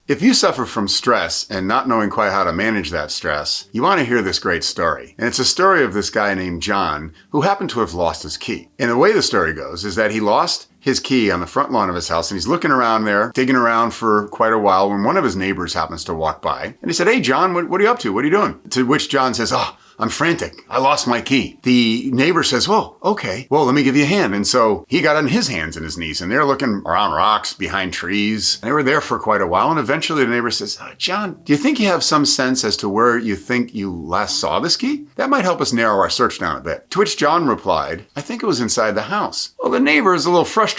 If you suffer from stress and not knowing quite how to manage that stress, you want to hear this great story. And it's a story of this guy named John who happened to have lost his key. And the way the story goes is that he lost his key on the front lawn of his house, and he's looking around there, digging around for quite a while, when one of his neighbors happens to walk by. And he said, "Hey, John, what are you up to? What are you doing?" To which John says, "Oh, I'm frantic. I lost my key." The neighbor says, "Well, okay. Well, let me give you a hand." And so he got on his hands and his knees, and they're looking around rocks, behind trees. They were there for quite a while, and eventually the neighbor says, "John, do you think you have some sense as to where you think you last saw this key? That might help us narrow our search down a bit." To which John replied, "I think it was inside the house." Well, the neighbor is a little frustrated,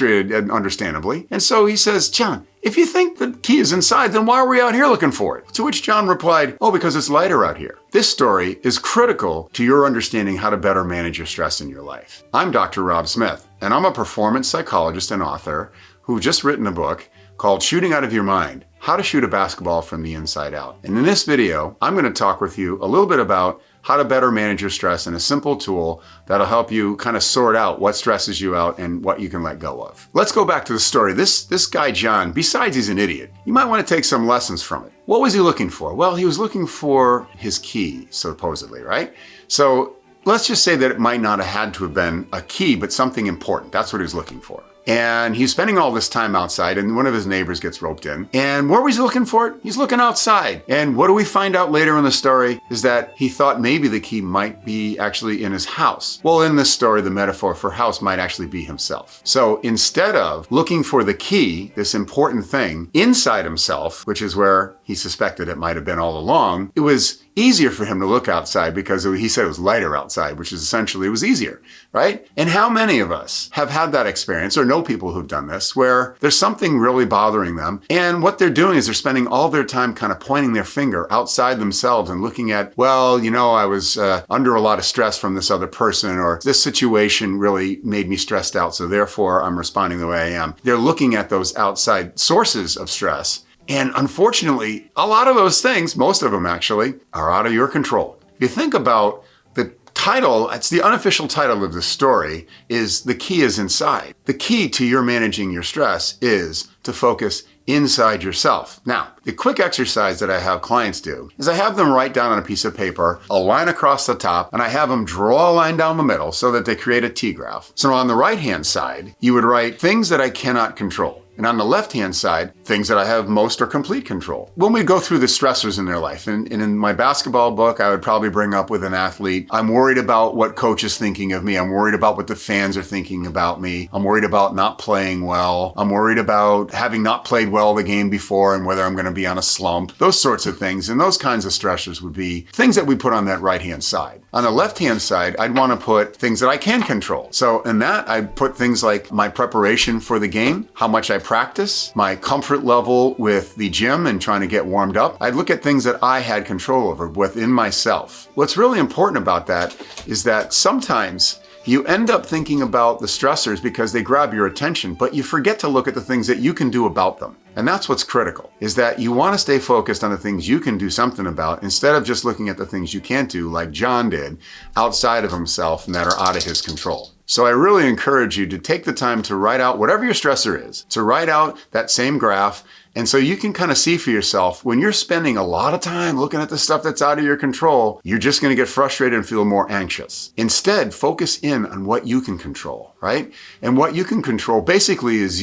understandably, and so he says, "John, if you think the key is inside, then why are we out here looking for it?" To which John replied, "Oh, because it's lighter out here." This story is critical to your understanding how to better manage your stress in your life. I'm Dr. Rob Smith, and I'm a performance psychologist and author who just written a book called Shooting Out of Your Mind: How to Shoot a Basketball from the Inside Out. And in this video, I'm going to talk with you a little bit about how to better manage your stress and a simple tool that'll help you kind of sort out what stresses you out and what you can let go of. Let's go back to the story. This guy, John, besides he's an idiot, you might want to take some lessons from it. What was he looking for? Well, he was looking for his key, supposedly, right? So let's just say that it might not have had to have been a key, but something important. That's what he was looking for. And he's spending all this time outside, and one of his neighbors gets roped in. And where was he looking for it? He's looking outside. And what do we find out later in the story is that he thought maybe the key might be actually in his house. Well, in this story, the metaphor for house might actually be himself. So instead of looking for the key, this important thing, inside himself, which is where he suspected it might have been all along, it was easier for him to look outside because he said it was lighter outside, which is essentially it was easier, right? And how many of us have had that experience or know people who've done this where there's something really bothering them, and what they're doing is they're spending all their time kind of pointing their finger outside themselves and looking at, well, you know, I was under a lot of stress from this other person, or this situation really made me stressed out, so therefore I'm responding the way I am. They're looking at those outside sources of stress. And unfortunately, a lot of those things, most of them actually, are out of your control. If you think about the title, it's the unofficial title of the story, is The Key is Inside. The key to your managing your stress is to focus inside yourself. Now, the quick exercise that I have clients do is I have them write down on a piece of paper a line across the top, and I have them draw a line down the middle so that they create a T-graph. So on the right-hand side, you would write things that I cannot control. And on the left-hand side, things that I have most or complete control. When we go through the stressors in their life, and in my basketball book, I would probably bring up with an athlete, I'm worried about what coach is thinking of me. I'm worried about what the fans are thinking about me. I'm worried about not playing well. I'm worried about having not played well the game before and whether I'm going to be on a slump. Those sorts of things. And those kinds of stressors would be things that we put on that right-hand side. On the left-hand side, I'd want to put things that I can control. So in that, I'd put things like my preparation for the game, how much I practice, my comfort level with the gym and trying to get warmed up. I'd look at things that I had control over within myself. What's really important about that is that sometimes you end up thinking about the stressors because they grab your attention, but you forget to look at the things that you can do about them. And that's what's critical, is that you want to stay focused on the things you can do something about instead of just looking at the things you can't do, like John did, outside of himself and that are out of his control. So I really encourage you to take the time to write out whatever your stressor is, to write out that same graph. And so you can kind of see for yourself, when you're spending a lot of time looking at the stuff that's out of your control, you're just going to get frustrated and feel more anxious. Instead, focus in on what you can control, right? And what you can control basically is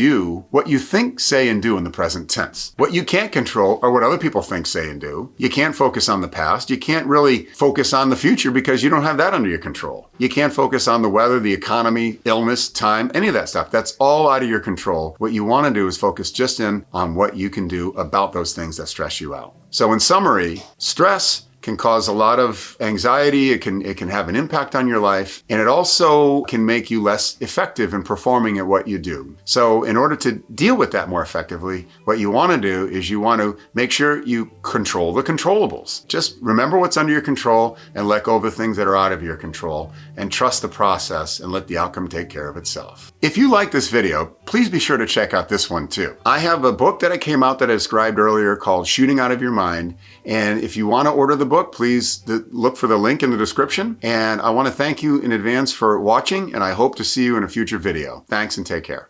what you think, say, and do in the present tense. What you can't control are what other people think, say, and do. You can't focus on the past. You can't really focus on the future because you don't have that under your control. You can't focus on the weather, the economy, illness, time, any of that stuff. That's all out of your control. What you want to do is focus just in on what you can do about those things that stress you out. So in summary, stress can cause a lot of anxiety. It can have an impact on your life, and it also can make you less effective in performing at what you do. So in order to deal with that more effectively, what you want to do is you want to make sure you control the controllables. Just remember what's under your control and let go of the things that are out of your control, and trust the process and let the outcome take care of itself. If you like this video, please be sure to check out this one too. I have a book that I came out that I described earlier called Shooting Out of Your Mind. And if you want to order the book, please look for the link in the description. And I want to thank you in advance for watching, and I hope to see you in a future video. Thanks and take care.